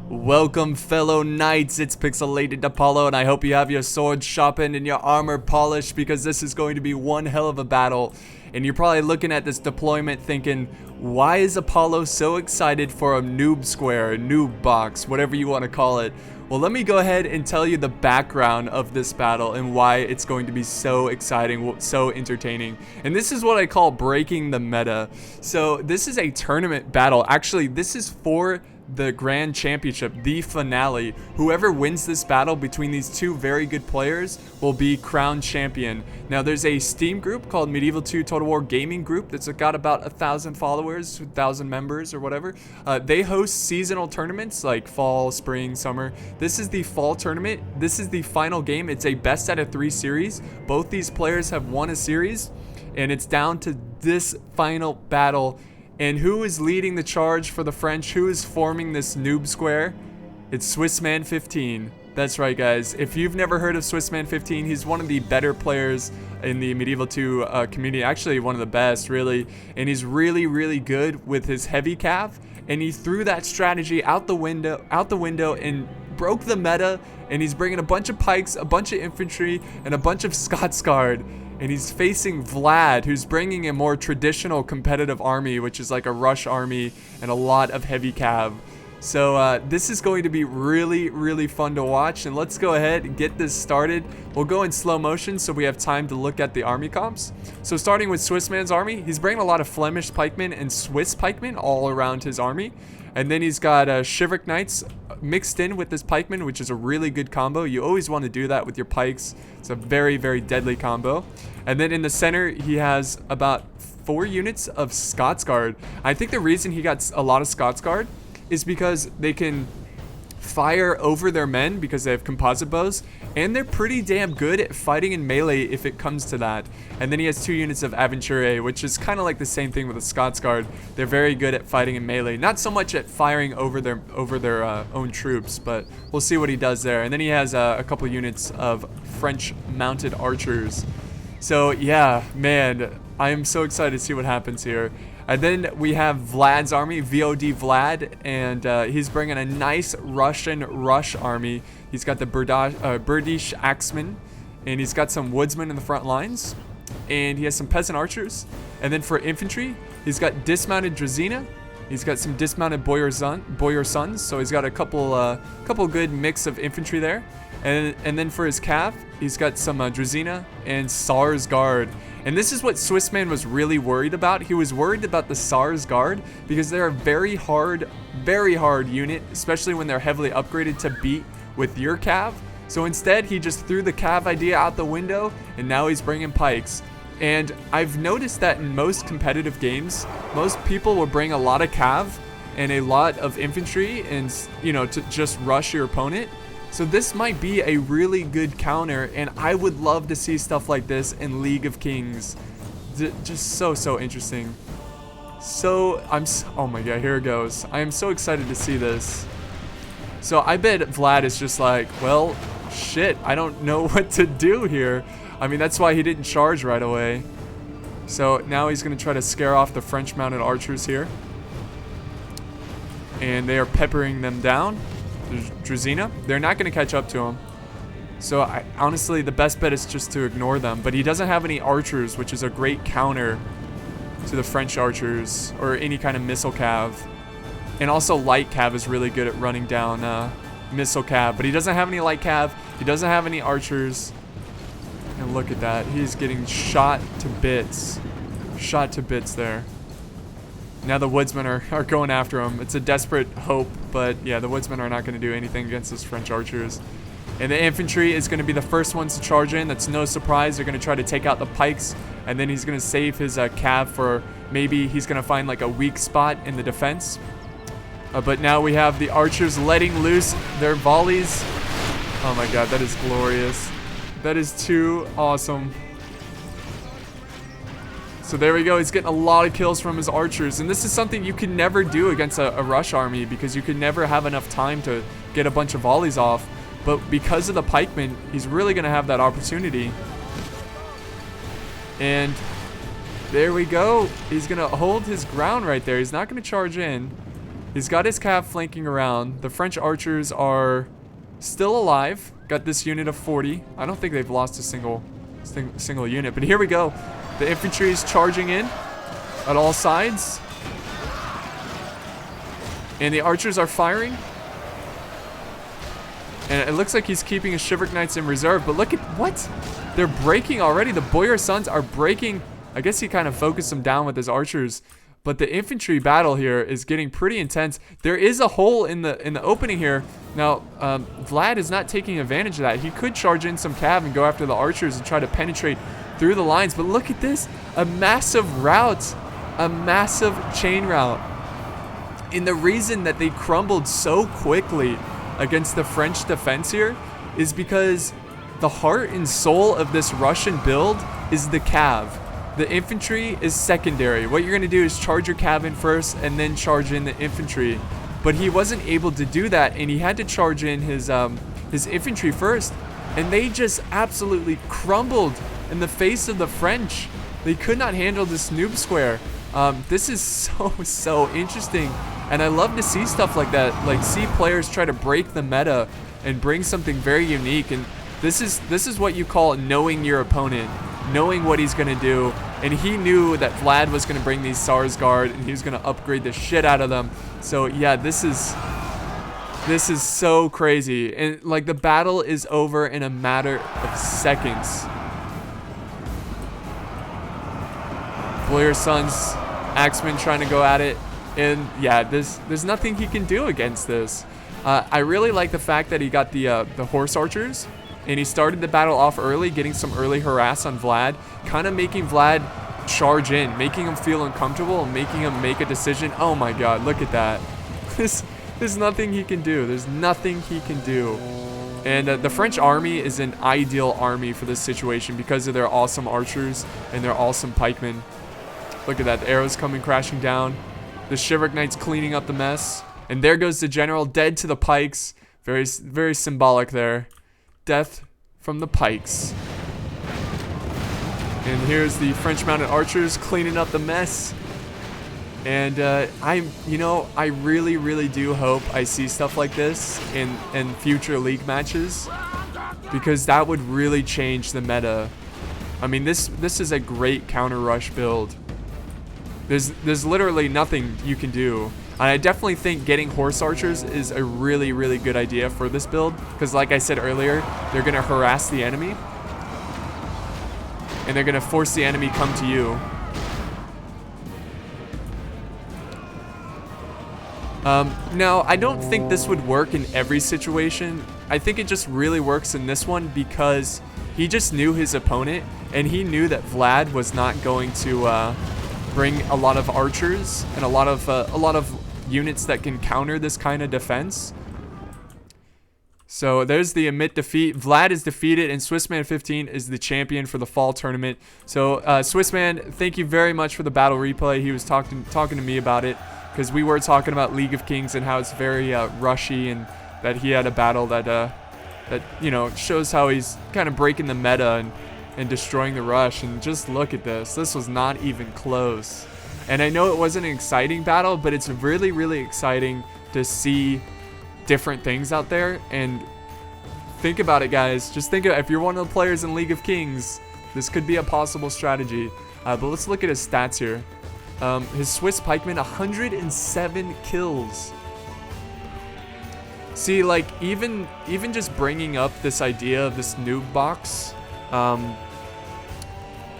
Welcome, fellow knights. It's Pixelated Apollo, and I hope you have your sword sharpened and your armor polished, because this is going to be one hell of a battle. And you're probably looking at this deployment thinking, why is Apollo so excited for a noob square, a noob box, whatever you want to call it? Well, let me go ahead and tell you the background of this battle and why it's going to be so exciting, so entertaining. And this is what I call breaking the meta. So this is a tournament battle. Actually, this is for the Grand Championship, the finale. Whoever wins this battle between these two very good players will be crowned champion. Now, there's a Steam group called Medieval 2 Total War Gaming Group that's got about 1,000 followers, 1,000 members or whatever. They host seasonal tournaments like fall, spring, summer. This is the fall tournament. This is the final game. It's a best out of 3 series. Both these players have won a series, and it's down to this final battle. And who is leading the charge for the French? Who is forming this noob square? It's Swissman15. That's right, guys. If you've never heard of Swissman15, he's one of the better players in the Medieval 2 community. Actually, one of the best, really. And he's really, really good with his heavy cav. And he threw that strategy out the window and broke the meta. And he's bringing a bunch of pikes, a bunch of infantry, and a bunch of Scotsguard. And he's facing Vlad, who's bringing a more traditional competitive army, which is like a rush army and a lot of heavy cav. So this is going to be really, really fun to watch. And let's go ahead and get this started. We'll go in slow motion so we have time to look at the army comps. So starting with Swissman's army, he's bringing a lot of Flemish pikemen and Swiss pikemen all around his army. And then he's got Chivalric Knights mixed in with this pikeman, which is a really good combo. You always want to do that with your pikes. It's a very, very deadly combo. And then in the center, he has about 4 units of Scotsguard. I think the reason he got a lot of Scotsguard is because they can fire over their men because they have composite bows, and they're pretty damn good at fighting in melee if it comes to that. And then he has 2 units of Aventurier, which is kind of like the same thing with the Scotsguard. They're very good at fighting in melee, not so much at firing over their own troops, but we'll see what he does there. And then he has a couple units of French mounted archers. So yeah, man, I am so excited to see what happens here. And then we have Vlad's army, VOD Vlad, and he's bringing a nice Russian rush army. He's got the Burdish Axemen, and he's got some woodsmen in the front lines, and he has some peasant archers. And then for infantry, he's got dismounted Drazina. He's got some dismounted boyar sons, so he's got a couple good mix of infantry there. And then for his cav, he's got some Drazina and Tsar's Guard. And this is what Swissman was really worried about. He was worried about the Tsar's Guard because they're a very hard unit, especially when they're heavily upgraded to beat with your cav. So instead, he just threw the cav idea out the window, and now he's bringing pikes. And I've noticed that in most competitive games, most people will bring a lot of cav and a lot of infantry, and to just rush your opponent. So this might be a really good counter, and I would love to see stuff like this in League of Kings. Just so interesting. Oh my god, here it goes. I am so excited to see this. So I bet Vlad is just like, well, shit, I don't know what to do here. I mean, that's why he didn't charge right away. So now he's going to try to scare off the French mounted archers here. And they are peppering them down. Drazina, they're not going to catch up to him. So honestly, the best bet is just to ignore them. But he doesn't have any archers, which is a great counter to the French archers or any kind of missile cav. And also light cav is really good at running down missile cav. But he doesn't have any light cav. He doesn't have any archers. And look at that. He's getting shot to bits. Shot to bits there. Now the woodsmen are going after him. It's a desperate hope, but yeah, the woodsmen are not going to do anything against those French archers. And the infantry is going to be the first ones to charge in. That's no surprise. They're going to try to take out the pikes, and then he's going to save his cav for maybe he's going to find like a weak spot in the defense. But now we have the archers letting loose their volleys. Oh my god, that is glorious. That is too awesome. So there we go. He's getting a lot of kills from his archers. And this is something you can never do against a rush army because you can never have enough time to get a bunch of volleys off. But because of the pikemen, he's really going to have that opportunity. And there we go. He's going to hold his ground right there. He's not going to charge in. He's got his cav flanking around. The French archers are still alive. Got this unit of 40. I don't think they've lost a single unit. But here we go. The infantry is charging in at all sides. And the archers are firing. And it looks like he's keeping his Chivalric Knights in reserve. But look at what? They're breaking already. The Boyar Sons are breaking. I guess he kind of focused them down with his archers. But the infantry battle here is getting pretty intense. There is a hole in the opening here. Now, Vlad is not taking advantage of that. He could charge in some cav and go after the archers and try to penetrate through the lines. But look at this. A massive rout. A massive chain rout. And the reason that they crumbled so quickly against the French defense here is because the heart and soul of this Russian build is the cav. The infantry is secondary. What you're going to do is charge your cav in first and then charge in the infantry. But he wasn't able to do that, and he had to charge in his infantry first. And they just absolutely crumbled in the face of the French. They could not handle this noob square. This is so interesting. And I love to see stuff like that. Like, see players try to break the meta and bring something very unique. And this is what you call knowing your opponent. Knowing what he's going to do. And he knew that Vlad was going to bring these Sarsgaard, and he was going to upgrade the shit out of them. So yeah, this is so crazy. And like, the battle is over in a matter of seconds. Boyar Sons, Axeman trying to go at it. And yeah, there's nothing he can do against this. I really like the fact that he got the horse archers. And he started the battle off early, getting some early harass on Vlad, kind of making Vlad charge in, making him feel uncomfortable, and making him make a decision. Oh my god, look at that. There's nothing he can do. There's nothing he can do. And the French army is an ideal army for this situation because of their awesome archers and their awesome pikemen. Look at that, the arrows coming crashing down. The Chivalric Knights cleaning up the mess. And there goes the general, dead to the pikes. Very, very symbolic there. Death from the pikes. And here's the French mounted archers cleaning up the mess. And I really do hope I see stuff like this in future league matches, because that would really change the meta. I mean, this is a great counter rush build. There's literally nothing you can do. And I definitely think getting horse archers is a really good idea for this build, because like I said earlier, they're going to harass the enemy. And they're going to force the enemy come to you. Now, I don't think this would work in every situation. I think it just really works in this one because he just knew his opponent, and he knew that Vlad was not going to bring a lot of archers and a lot of units that can counter this kind of defense. So there's the admit defeat. Vlad is defeated, and Swissman15 is the champion for the fall tournament. So Swissman, thank you very much for the battle replay. He was talking to me about it, because we were talking about League of Kings and how it's very rushy, and that he had a battle that you know, shows how he's kind of breaking the meta and destroying the rush. And just look at this. This was not even close. And I know it wasn't an exciting battle, but it's really exciting to see different things out there. And think about it, guys. Just think of, if you're one of the players in League of Kings, this could be a possible strategy. But let's look at his stats here. His Swiss pikeman, 107 kills. See, like, even just bringing up this idea of this noob box,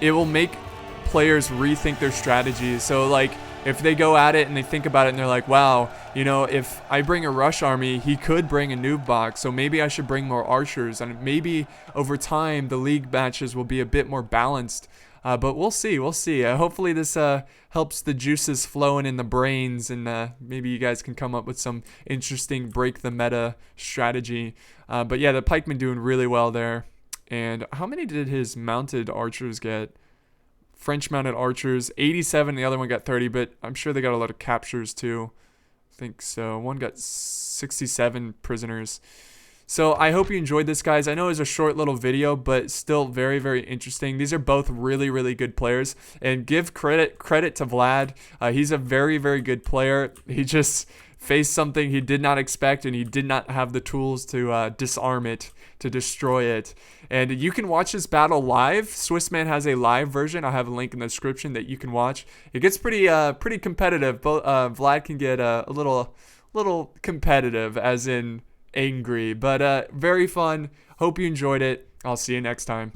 it will make players rethink their strategies. So like, if they go at it and they think about it and they're like, wow, you know, if I bring a rush army, he could bring a noob box, so maybe I should bring more archers, and maybe over time the league matches will be a bit more balanced. But we'll see. Hopefully this helps the juices flowing in the brains, and maybe you guys can come up with some interesting break the meta strategy. But yeah, the pikeman doing really well there. And how many did his mounted archers get? French mounted archers, 87. The other one got 30, but I'm sure they got a lot of captures too. I think so. One got 67 prisoners. So I hope you enjoyed this, guys. I know it was a short little video, but still very interesting. These are both really good players, and give credit to Vlad. He's a very good player. He just faced something he did not expect, and he did not have the tools to disarm it, to destroy it. And you can watch this battle live. Swissman has a live version. I have a link in the description that you can watch. It gets pretty competitive. Vlad can get a little competitive, as in angry, but very fun. Hope you enjoyed it. I'll see you next time.